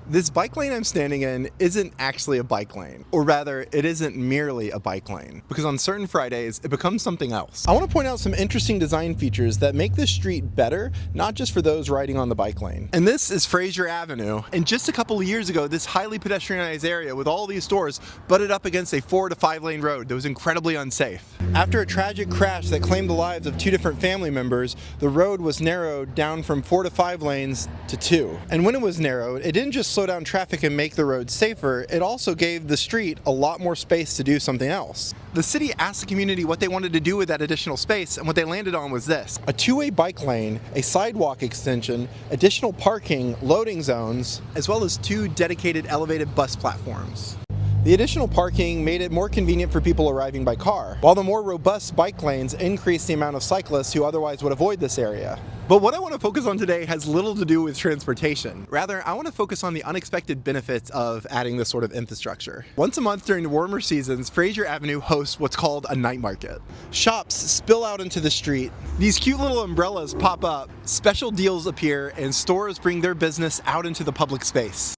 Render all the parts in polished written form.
This bike lane I'm standing in isn't actually a bike lane, or rather, it isn't merely a bike lane, because on certain Fridays, it becomes something else. I want to point out some interesting design features that make this street better, not just for those riding on the bike lane. And this is Fraser Avenue, and just a couple of years ago, this highly pedestrianized area with all these stores butted up against a 4 to 5 lane road that was incredibly unsafe. After a tragic crash that claimed the lives of 2 different family members, the road was narrowed down from 4 to 5 lanes to 2. And when it was narrowed, it didn't just slow down traffic and make the road safer, it also gave the street a lot more space to do something else. The city asked the community what they wanted to do with that additional space, and what they landed on was this: a 2-way bike lane, a sidewalk extension, additional parking, loading zones, as well as 2 dedicated elevated bus platforms. The additional parking made it more convenient for people arriving by car, while the more robust bike lanes increased the amount of cyclists who otherwise would avoid this area. But what I want to focus on today has little to do with transportation. Rather, I want to focus on the unexpected benefits of adding this sort of infrastructure. Once a month during the warmer seasons, Fraser Avenue hosts what's called a night market. Shops spill out into the street, these cute little umbrellas pop up, special deals appear, and stores bring their business out into the public space.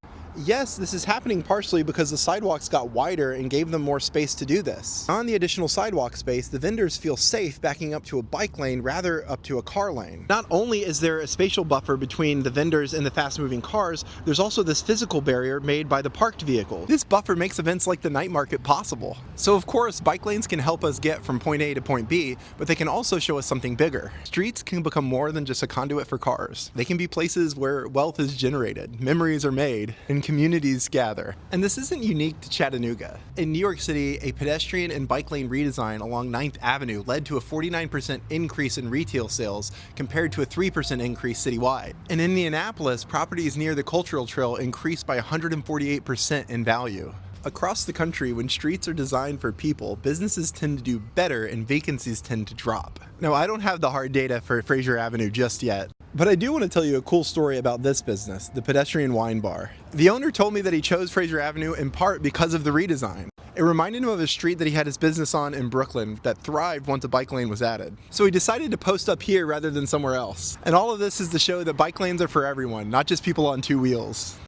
Yes, this is happening partially because the sidewalks got wider and gave them more space to do this. On the additional sidewalk space, the vendors feel safe backing up to a bike lane rather up to a car lane. Not only is there a spatial buffer between the vendors and the fast-moving cars, there's also this physical barrier made by the parked vehicles. This buffer makes events like the night market possible. So of course, bike lanes can help us get from point A to point B, but they can also show us something bigger. Streets can become more than just a conduit for cars. They can be places where wealth is generated, memories are made, and communities gather. And this isn't unique to Chattanooga. In New York City, a pedestrian and bike lane redesign along 9th Avenue led to a 49% increase in retail sales compared to a 3% increase citywide. In Indianapolis, properties near the Cultural Trail increased by 148% in value. Across the country, when streets are designed for people, businesses tend to do better and vacancies tend to drop. Now, I don't have the hard data for Fraser Avenue just yet, but I do want to tell you a cool story about this business, the Pedestrian Wine Bar. The owner told me that he chose Fraser Avenue in part because of the redesign. It reminded him of a street that he had his business on in Brooklyn that thrived once a bike lane was added. So he decided to post up here rather than somewhere else. And all of this is to show that bike lanes are for everyone, not just people on 2 wheels.